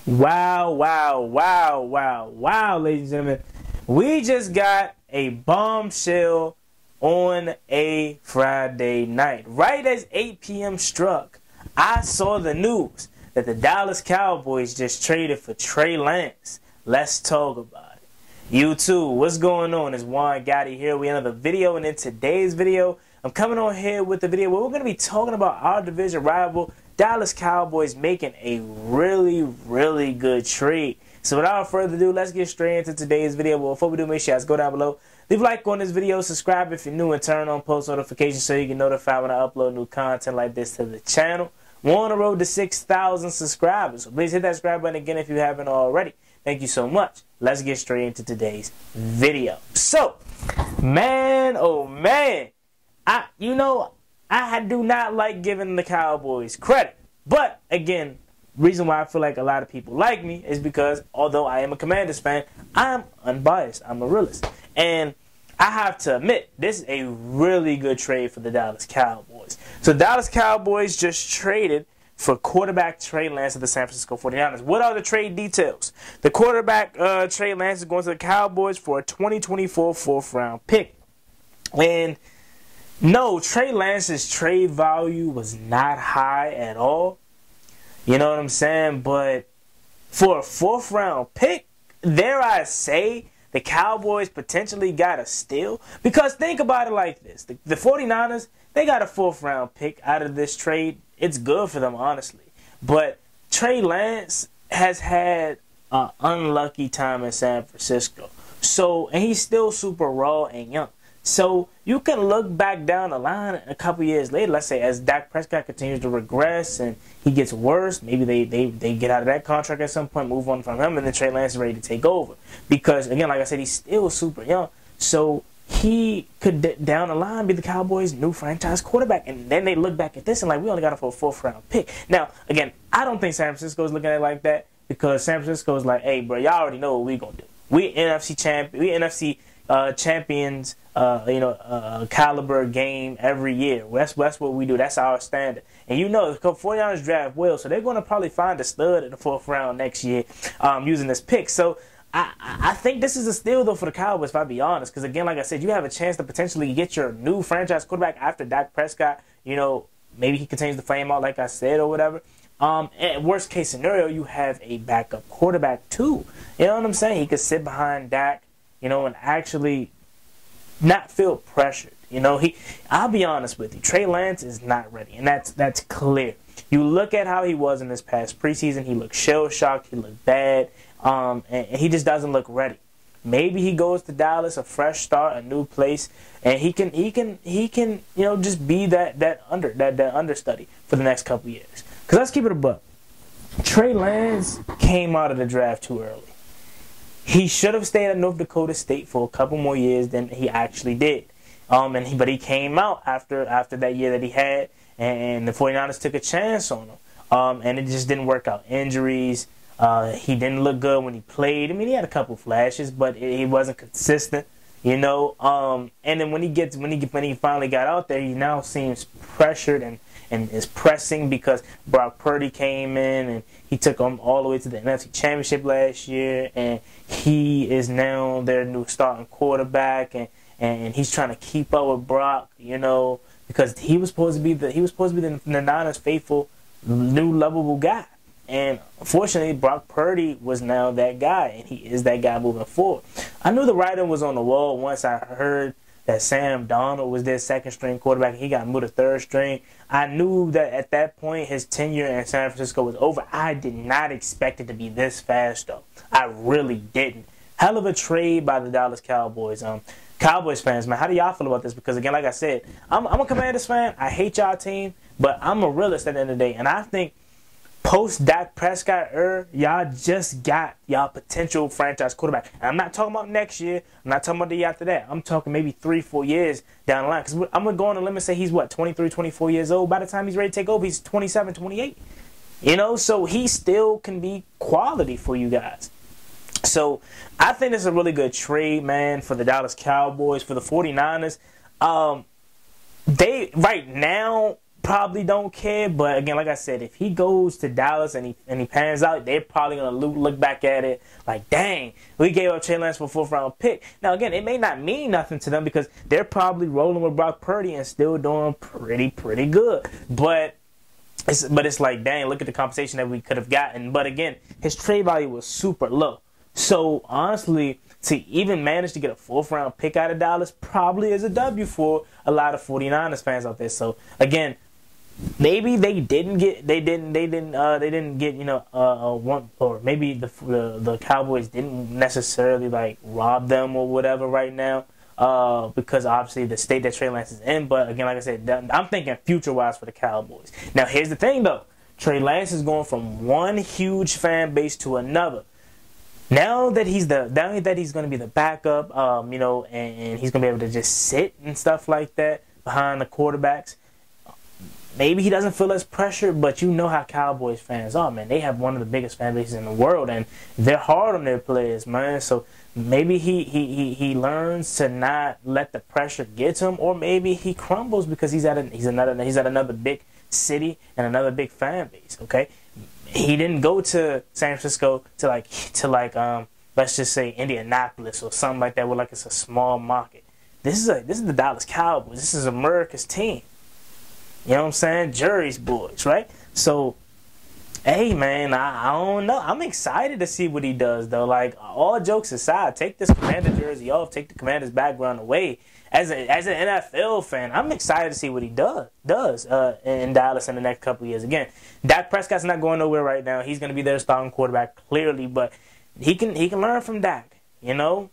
Wow, wow, wow, wow, wow, ladies and gentlemen. We just got a bombshell on a Friday night. Right as 8 p.m. struck, I saw the news that the Dallas Cowboys just traded for Trey Lance. Let's talk about it. YouTube, what's going on? It's Juan Gotti here. We have another video, and in today's video, I'm coming on here with the video where we're going to be talking about our division rival, Dallas Cowboys, making a really good trade. So without further ado, let's get straight into today's video. But before we do, make sure you guys go down below, leave a like on this video, subscribe if you're new, and turn on post notifications so you get notified when I upload new content like this to the channel. We're on the road to 6,000 subscribers, so please hit that subscribe button again if you haven't already. Thank you so much. Let's get straight into today's video. So, man, oh man, I do not like giving the Cowboys credit. But, again, reason why I feel like a lot of people like me is because, although I am a Commanders fan, I'm unbiased. I'm a realist. And I have to admit, this is a really good trade for the Dallas Cowboys. So, Dallas Cowboys just traded for quarterback Trey Lance of the San Francisco 49ers. What are the trade details? The quarterback Trey Lance is going to the Cowboys for a 2024 4th-round pick. And no, Trey Lance's trade value was not high at all. You know what I'm saying? But for a 4th-round pick, dare I say, the Cowboys potentially got a steal. Because think about it like this. The 49ers, they got a 4th-round pick out of this trade. It's good for them, honestly. But Trey Lance has had an unlucky time in San Francisco. And he's still super raw and young. So you can look back down the line a couple years later, let's say, as Dak Prescott continues to regress and he gets worse, maybe they get out of that contract at some point, move on from him, and then Trey Lance is ready to take over. Because, again, like I said, he's still super young. So he could, down the line, be the Cowboys' new franchise quarterback. And then they look back at this and, like, we only got him for a 4th-round pick. Now, again, I don't think San Francisco is looking at it like that, because San Francisco is like, hey, bro, y'all already know what we going to do. We NFC champions, caliber game every year. That's what we do. That's our standard. And the 49ers draft well, so they're going to probably find a stud in the 4th round next year using this pick. So I think this is a steal, though, for the Cowboys, if I be honest. Because, again, like I said, you have a chance to potentially get your new franchise quarterback after Dak Prescott. Maybe he continues to flame out, like I said, or whatever. And worst case scenario, you have a backup quarterback, too. You know what I'm saying? He could sit behind Dak, and actually not feel pressured. I'll be honest with you, Trey Lance is not ready, and that's clear. You look at how he was in this past preseason. He looked shell-shocked. He looked bad, and he just doesn't look ready. Maybe he goes to Dallas, a fresh start, a new place, and he can just be that understudy for the next couple years. Because let's keep it a buck. Trey Lance came out of the draft too early. He should have stayed at North Dakota State for a couple more years than he actually did. But he came out after that year that he had, and the 49ers took a chance on him. And it just didn't work out. Injuries. He didn't look good when he played. I mean, he had a couple flashes, but he wasn't consistent. And then when he finally got out there, he now seems pressured and is pressing because Brock Purdy came in and he took them all the way to the NFC Championship last year, and he is now their new starting quarterback, and he's trying to keep up with Brock, because he was supposed to be the Niners' faithful new lovable guy. And unfortunately, Brock Purdy was now that guy, and he is that guy moving forward. I knew the writing was on the wall once I heard that Sam Darnold was their 2nd-string quarterback, and he got moved to 3rd string. I knew that at that point his tenure in San Francisco was over. I did not expect it to be this fast, though. I really didn't. Hell of a trade by the Dallas Cowboys. Cowboys fans, man, how do y'all feel about this? Because, again, like I said, I'm a Commanders fan. I hate y'all team, but I'm a realist at the end of the day. And I think post-Dak Prescott era, y'all just got y'all potential franchise quarterback. And I'm not talking about next year. I'm not talking about the year after that. I'm talking maybe 3-4 years down the line. Because I'm going to go on a limb and say he's, 23, 24 years old. By the time he's ready to take over, he's 27, 28. So he still can be quality for you guys. So I think this is a really good trade, man, for the Dallas Cowboys, for the 49ers. Right now, probably don't care, but again, like I said, if he goes to Dallas and he pans out, they're probably gonna look back at it like, dang, we gave up Trey Lance for a 4th-round pick. Now again, it may not mean nothing to them because they're probably rolling with Brock Purdy and still doing pretty good. But it's like, dang, look at the compensation that we could have gotten. But again, his trade value was super low. So honestly, to even manage to get a 4th-round pick out of Dallas probably is a W for a lot of 49ers fans out there. So again, maybe they didn't get one, or maybe the Cowboys didn't necessarily like rob them or whatever right now, because obviously the state that Trey Lance is in. But again, like I said, I'm thinking future wise for the Cowboys. Now here's the thing though, Trey Lance is going from one huge fan base to another. Now that he's going to be the backup, and he's going to be able to just sit and stuff like that behind the quarterbacks. Maybe he doesn't feel as pressured, but you know how Cowboys fans are, man. They have one of the biggest fan bases in the world, and they're hard on their players, man. So maybe he learns to not let the pressure get to him, or maybe he crumbles because he's at another big city and another big fan base. Okay. He didn't go to San Francisco to like let's just say Indianapolis or something like that, where like it's a small market. This is the Dallas Cowboys. This is America's team. You know what I'm saying? Jerry's boys, right? So, hey man, I don't know. I'm excited to see what he does though. Like, all jokes aside, take this Commander jersey off, take the Commander's background away. As an NFL fan, I'm excited to see what he does in Dallas in the next couple of years. Again, Dak Prescott's not going nowhere right now. He's going to be their starting quarterback clearly, but he can learn from Dak. You know,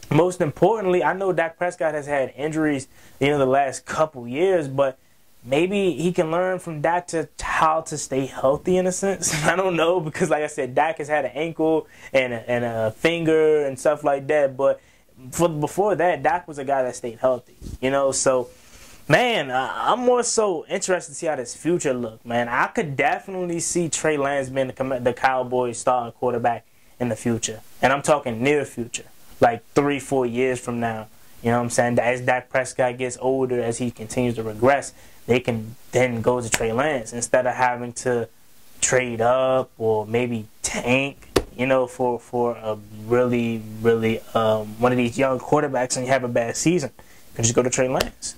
most importantly, I know Dak Prescott has had injuries, the last couple years, but maybe he can learn from Dak to how to stay healthy in a sense. I don't know, because like I said, Dak has had an ankle and a finger and stuff like that, but before that, Dak was a guy that stayed healthy, So, man, I'm more so interested to see how this future look, man. I could definitely see Trey Lance being the Cowboys starting quarterback in the future, and I'm talking near future, like 3-4 years from now. You know what I'm saying? As Dak Prescott gets older, as he continues to regress, they can then go to Trey Lance instead of having to trade up or maybe tank. For a really one of these young quarterbacks, and you have a bad season, you can just go to Trey Lance.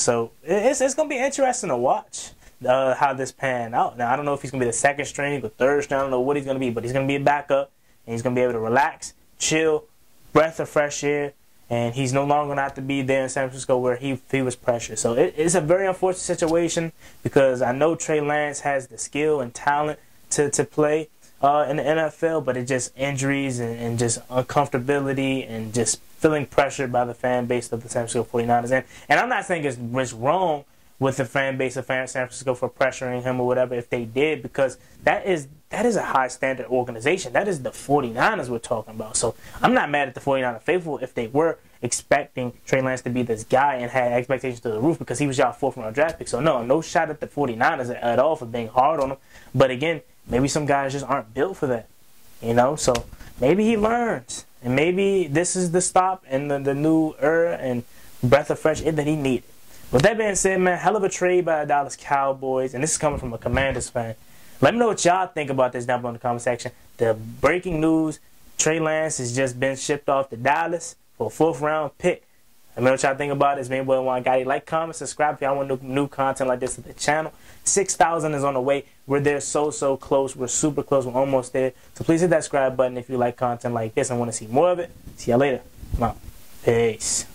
So it's gonna be interesting to watch how this pan out. Now I don't know if he's gonna be the second string or third string. I don't know what he's gonna be, but he's gonna be a backup, and he's gonna be able to relax, chill, breath of fresh air, and he's no longer gonna have to be there in San Francisco where he was pressured. So it's a very unfortunate situation, because I know Trey Lance has the skill and talent to play in the NFL, but it's just injuries and just uncomfortability and just feeling pressured by the fan base of the San Francisco 49ers. And I'm not saying it's wrong with the fan base of San Francisco for pressuring him or whatever if they did, because that is a high standard organization. That is the 49ers we're talking about. So I'm not mad at the 49er faithful if they were expecting Trey Lance to be this guy and had expectations to the roof, because he was y'all 4th-round draft pick. So no shot at the 49ers at all for being hard on him. But again, maybe some guys just aren't built for that, So maybe he learns, and maybe this is the stop and the new era and breath of fresh air that he needed. With that being said, man, hell of a trade by the Dallas Cowboys, and this is coming from a Commanders fan. Let me know what y'all think about this down below in the comment section. The breaking news, Trey Lance has just been shipped off to Dallas for a 4th-round pick. Let me know what y'all think about this. Man, boy, one guy, like, comment, subscribe if y'all want new content like this to the channel. 6,000 is on the way. We're there so close. We're super close. We're almost there. So please hit that subscribe button if you like content like this and want to see more of it. See y'all later. Come on. Peace.